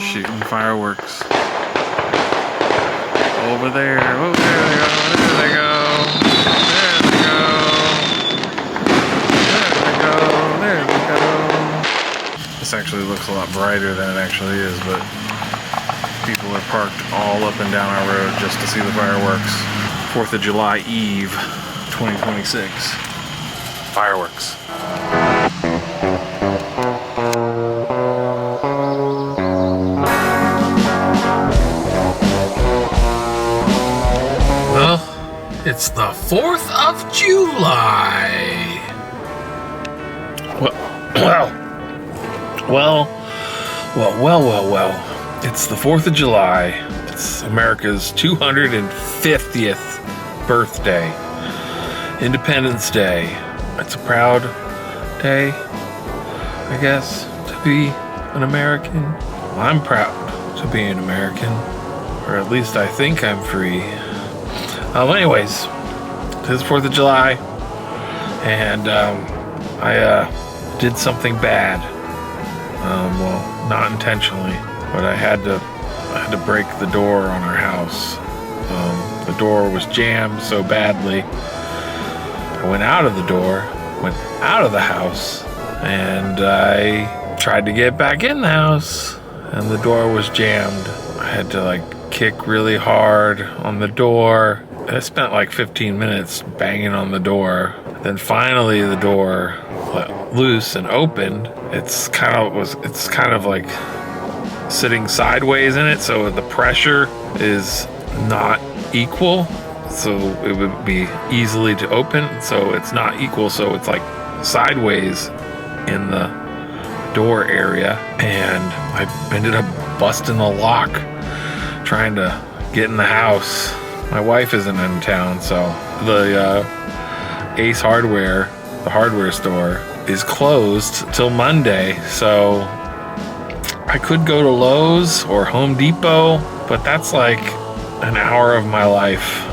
Shooting fireworks. Over there. Oh, there they go. There they go. There they go. There they go. There we go. This actually looks a lot brighter than it actually is, but people are parked all up and down our road just to see the fireworks. 4th of July Eve, 2026. Fireworks. Well, it's the 4th of July. Well. It's the 4th of July. It's America's 250th birthday. Independence Day. It's a proud day, I guess, to be an American. Well, I'm proud to be an American, or at least I think I'm free. Anyways, it's 4th of July, and I did something bad. Well, not intentionally, but I had to break the door on our house. The door was jammed so badly. I went out of the door, went out of the house, and I tried to get back in the house, and the door was jammed. I had to kick really hard on the door. I spent 15 minutes banging on the door. Then finally the door let loose and opened. It's kind of like sitting sideways in it, so the pressure is not equal, so it would be easily to open. So it's not equal, so it's sideways in the door area, and I ended up busting the lock trying to get in the house. My wife isn't in town, so the Ace Hardware, the hardware store, is closed till Monday, so I could go to Lowe's or Home Depot, but that's an hour of my life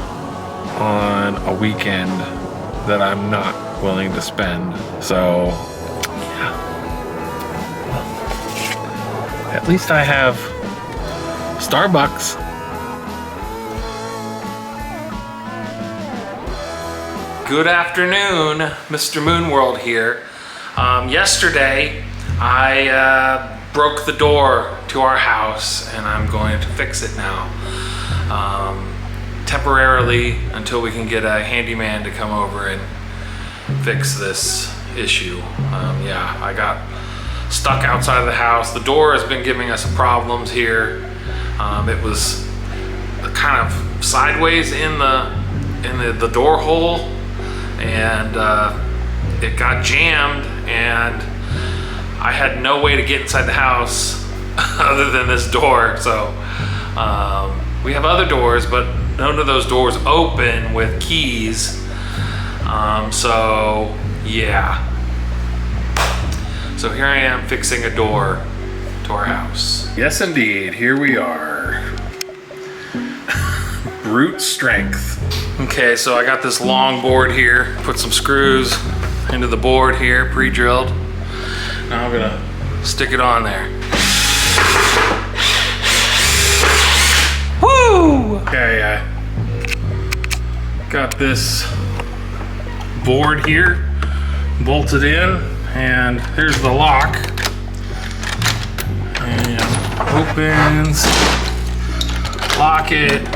on a weekend that I'm not willing to spend. So, yeah. Well, at least I have Starbucks. Good afternoon, Mr. Moonworld here. Yesterday, I broke the door to our house, and I'm going to fix it now. Temporarily, until we can get a handyman to come over and fix this issue. Yeah, I got stuck outside of the house. The door has been giving us problems here. It was kind of sideways in the door hole, and it got jammed, and I had no way to get inside the house other than this door. So we have other doors, but none of those doors open with keys. So yeah. So here I am fixing a door to our house. Yes, indeed. Here we are. Brute strength. Okay, so I got this long board here. Put some screws into the board here, pre-drilled. Now I'm gonna stick it on there. Woo! Okay, I got this board here bolted in, and here's the lock. And opens, lock it.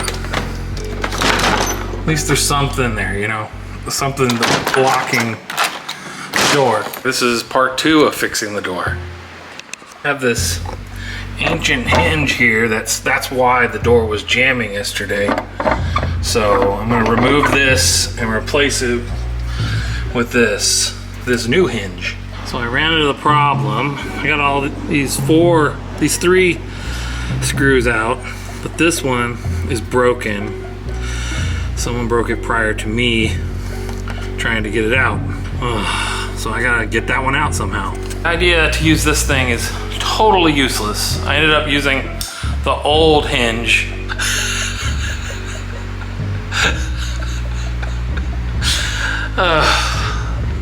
At least there's something there, something blocking the door. This is part 2 of fixing the door. I have this ancient hinge here. That's why the door was jamming yesterday. So I'm gonna remove this and replace it with this new hinge. So I ran into the problem. I got all these 3 screws out, but this one is broken. Someone broke it prior to me trying to get it out. So I gotta get that one out somehow. The idea to use this thing is totally useless. I ended up using the old hinge.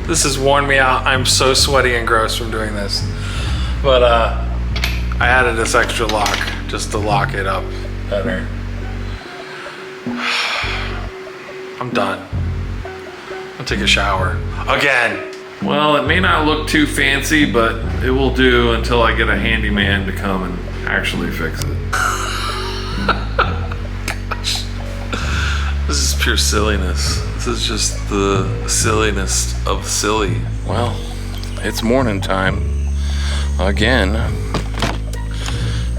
This has worn me out. I'm so sweaty and gross from doing this. But I added this extra lock just to lock it up better. I'm done. I'll take a shower. Again. Well, it may not look too fancy, but it will do until I get a handyman to come and actually fix it. This is pure silliness. This is just the silliness of silly. Well, it's morning time again.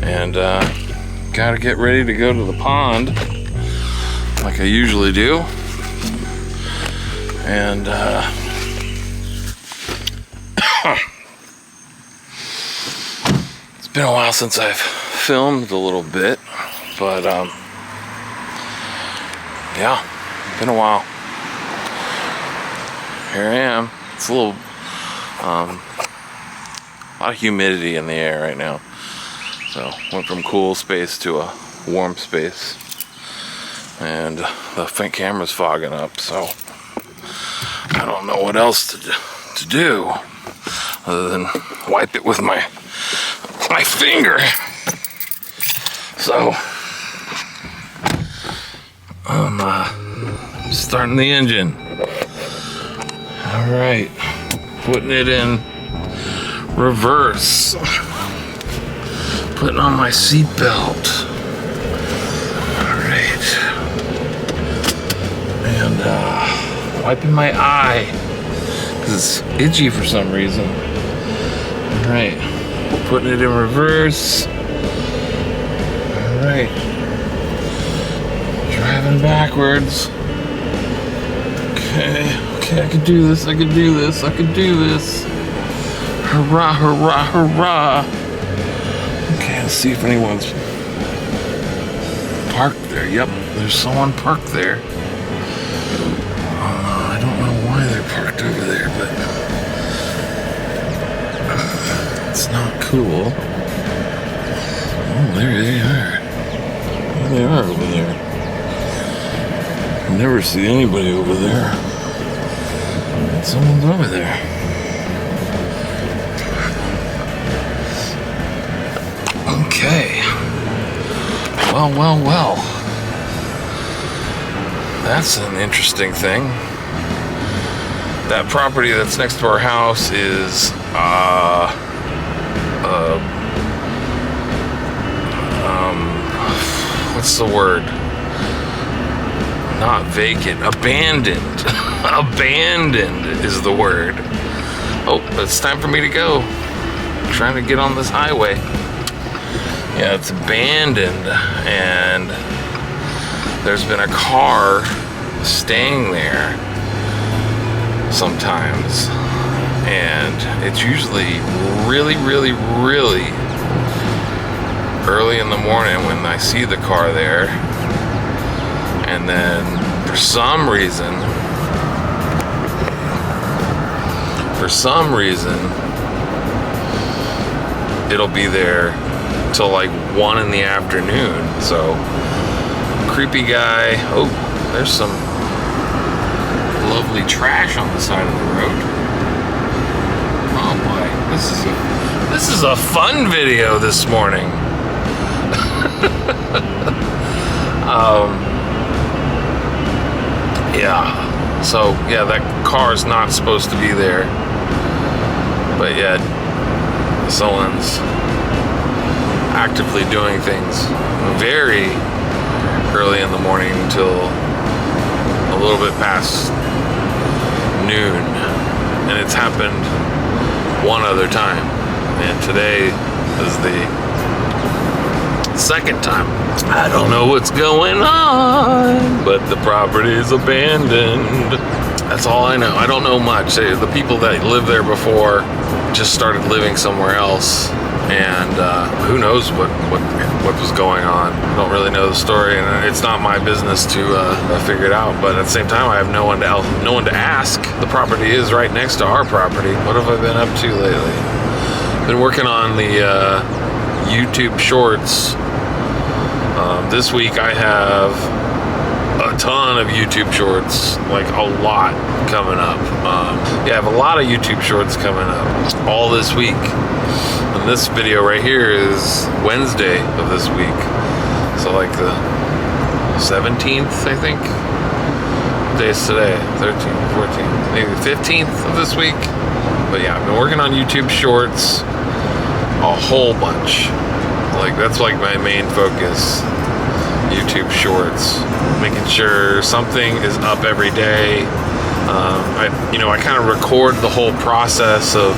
And gotta get ready to go to the pond like I usually do. And it's been a while since I've filmed a little bit, but yeah, been a while. Here I am. It's a little, a lot of humidity in the air right now. So went from cool space to a warm space, and the camera's fogging up. So I don't know what else to do other than wipe it with my finger. So I'm starting the engine. All right, putting it in reverse. Putting on my seatbelt. All right, and wiping my eye because it's itchy for some reason. All right, putting it in reverse. All right, driving backwards. Okay, I can do this. I can do this. I can do this. Hurrah! Hurrah! Hurrah! Okay, let's see if anyone's parked there. Yep, there's someone parked there. I don't know why they're parked over there, but it's not cool. Oh, there they are. There they are over there. I never see anybody over there. But someone's over there. Okay. Well. That's an interesting thing. That property that's next to our house is, what's the word? Not vacant, abandoned. Abandoned is the word. Oh, it's time for me to go. I'm trying to get on this highway. Yeah, it's abandoned, and there's been a car staying there sometimes, and it's usually really early in the morning when I see the car there, and then for some reason it'll be there till like 1 in the afternoon. So creepy guy. Oh, there's some lovely trash on the side of the road. Oh boy, this is a fun video this morning. Yeah, so yeah, that car's not supposed to be there, but yet someone's actively doing things very early in the morning until a little bit past noon, and it's happened one other time, and today is the second time. I don't know what's going on, but the property is abandoned. That's all I know. I don't know much. The people that lived there before just started living somewhere else, and who knows what was going on. I don't really know the story, and it's not my business to figure it out. But at the same time, I have no one to ask. The property is right next to our property. What have I been up to lately? Been working on the YouTube Shorts. This week I have a ton of YouTube shorts, like a lot coming up. Yeah, I have a lot of YouTube shorts coming up all this week. And this video right here is Wednesday of this week. So like the 17th, I think. What day is today? 13th, 14th, maybe 15th of this week. But yeah, I've been working on YouTube shorts a whole bunch. Like that's like my main focus. YouTube shorts, making sure something is up every day. I kind of record the whole process of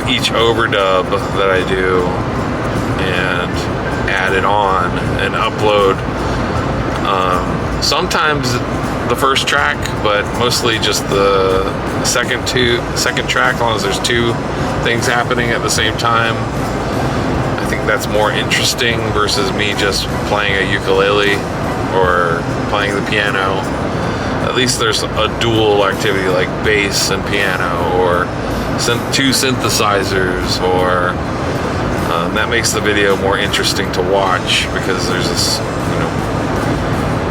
each overdub that I do and add it on and upload. Sometimes the first track, but mostly just the second track, as long as there's two things happening at the same time. I think that's more interesting versus me just playing a ukulele or playing the piano. At least there's a dual activity like bass and piano, or two synthesizers, or that makes the video more interesting to watch because there's this,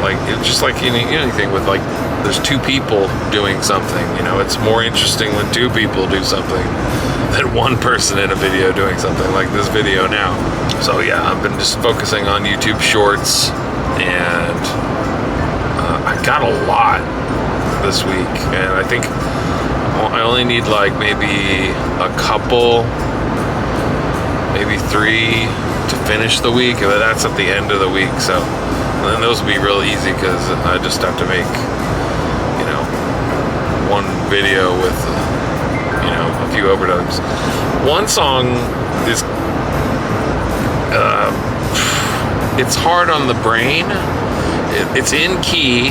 like it's just like anything with like there's two people doing something. It's more interesting when two people do something than one person in a video doing something like this video now. So yeah, I've been just focusing on YouTube shorts, and I got a lot this week, and I think I only need like maybe a couple, maybe 3 to finish the week, and that's at the end of the week. So then those will be real easy because I just have to make one video with a few overdubs. One song is it's hard on the brain. It's in key,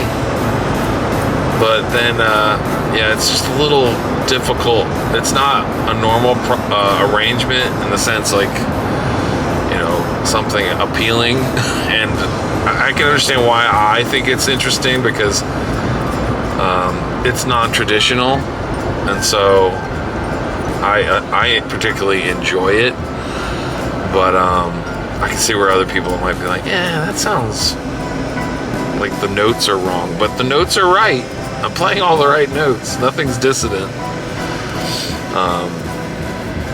but then it's just a little difficult. It's not a normal arrangement in the sense like something appealing, and I can understand why I think it's interesting because it's non-traditional, and so I particularly enjoy it, but I can see where other people might be like, yeah, that sounds like the notes are wrong, but the notes are right. I'm playing all the right notes. Nothing's dissonant.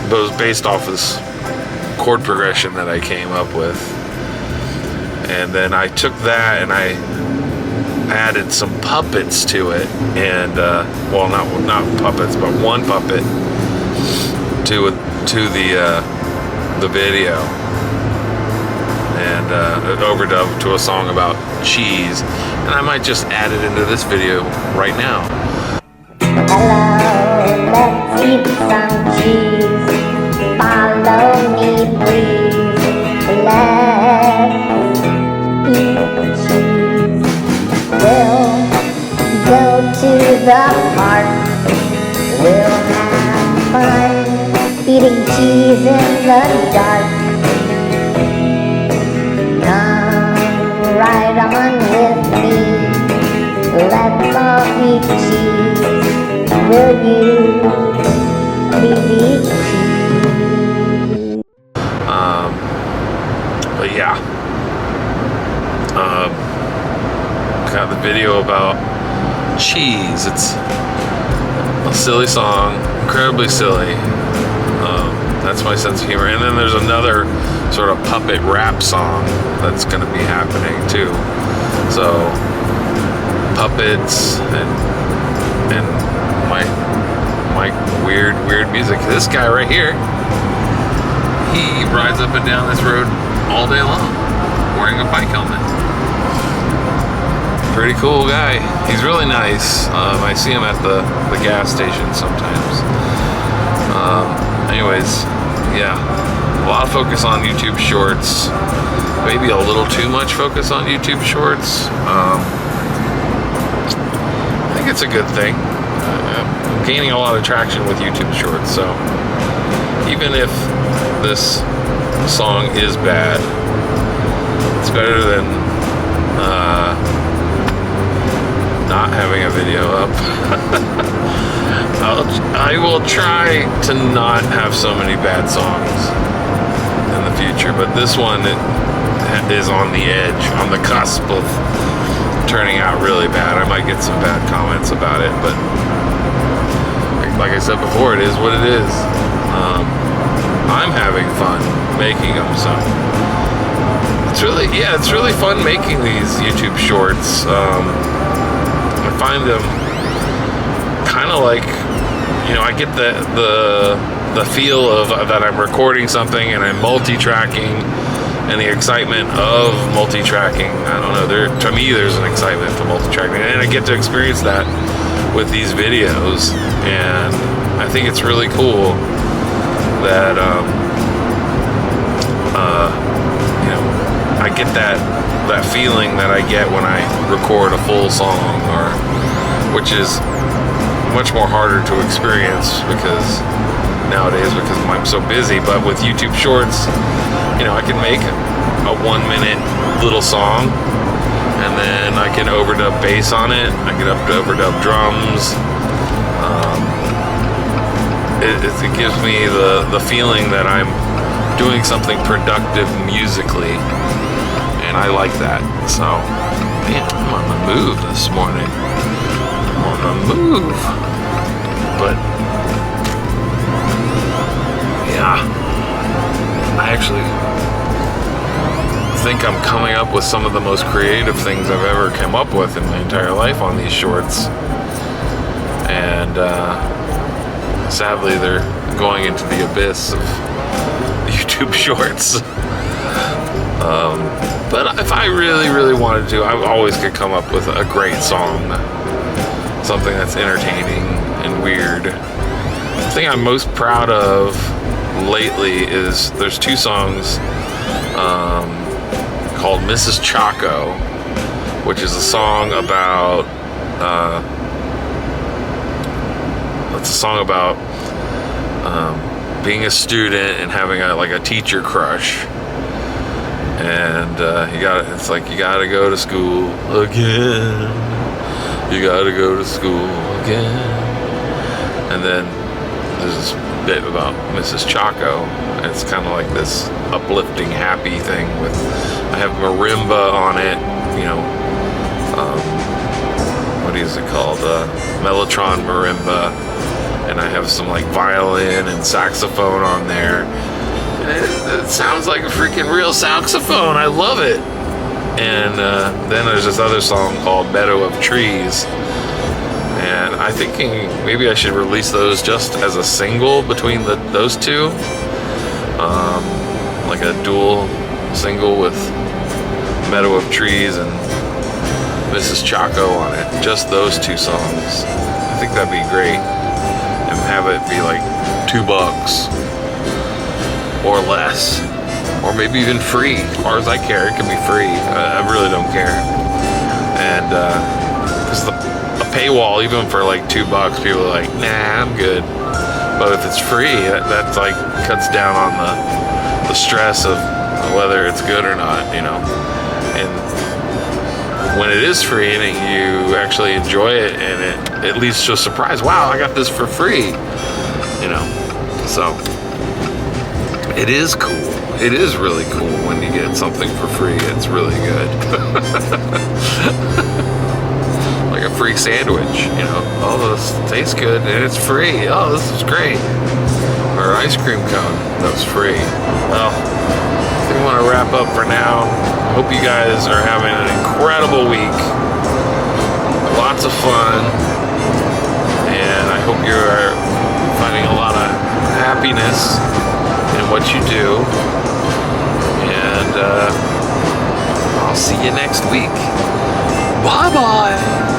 But it was based off this chord progression that I came up with, and then I took that and I added some puppets to it, and not puppets, but one puppet to the video, and an overdub to a song about cheese, and I might just add it into this video right now. Hello, let's eat some cheese. Follow me, please. Let's eat cheese. We'll go to the park. We'll have fun eating cheese in the dark. Come right on with me. Let's all eat cheese. Will you please eat cheese? But yeah, got the video about cheese. It's a silly song, incredibly silly. That's my sense of humor. And then there's another sort of puppet rap song that's going to be happening too. So puppets and my weird music. This guy right here, he rides up and down this road all day long wearing a bike helmet. Pretty cool guy. He's really nice. I see him at the gas station sometimes. Anyways, yeah, a lot of focus on YouTube shorts. Maybe a little too much focus on YouTube shorts. I think it's a good thing. I'm gaining a lot of traction with YouTube shorts, so even if this song is bad, it's better than not having a video up. I will try to not have so many bad songs in the future, but this one, is on the edge, on the cusp of turning out really bad. I might get some bad comments about it, but like I said before, it is what it is. I'm having fun making them, so it's really fun making these YouTube shorts. I find them kind of like, I get the feel of that I'm recording something and I'm multi-tracking, and the excitement of multi-tracking. I don't know, to me there's an excitement to multi-tracking, and I get to experience that with these videos, and I think it's really cool that I get that feeling that I get when I record a full song, which is much more harder to experience nowadays because I'm so busy. But with YouTube Shorts, I can make a 1 minute little song, and then I can overdub bass on it. I can overdub drums. It gives me the feeling that I'm doing something productive musically, and I like that. So, man, I'm on the move this morning. I'm on the move. But, yeah, I actually think I'm coming up with some of the most creative things I've ever come up with in my entire life on these shorts. And, sadly, they're going into the abyss of YouTube Shorts. But if I really, really wanted to, I always could come up with a great song. Something that's entertaining and weird. The thing I'm most proud of lately is there's 2 songs called Mrs. Chaco, which is a song about being a student and having a teacher crush, and it's like you gotta go to school again, you gotta go to school again. And then there's this bit about Mrs. Chaco, and it's kind of like this uplifting, happy thing I have marimba on it, what is it called, Mellotron marimba, and I have some violin and saxophone on there, and it sounds like a freaking real saxophone. I love it. And then there's this other song called Meadow of Trees, and I'm thinking maybe I should release those just as a single between those 2, like a dual single with Meadow of Trees and Mrs. Chaco on it, just those 2 songs. I think that'd be great, and have it be like $2 or less, or maybe even free. As far as I care, it can be free. I really don't care. And because a paywall, even for $2, people are like, nah, I'm good. But if it's free, that's cuts down on the stress of whether it's good or not, And when it is free and you actually enjoy it, and it leads to a surprise, wow, I got this for free, So it is cool. It is really cool when you get something for free. It's really good. Like a free sandwich, Oh, this tastes good and it's free. Oh, this is great. Or ice cream cone that's free. Well, I think I want to wrap up for now. Hope you guys are having an incredible week. Lots of fun. And I hope you're finding a lot of happiness in what you do. And I'll see you next week. Bye-bye.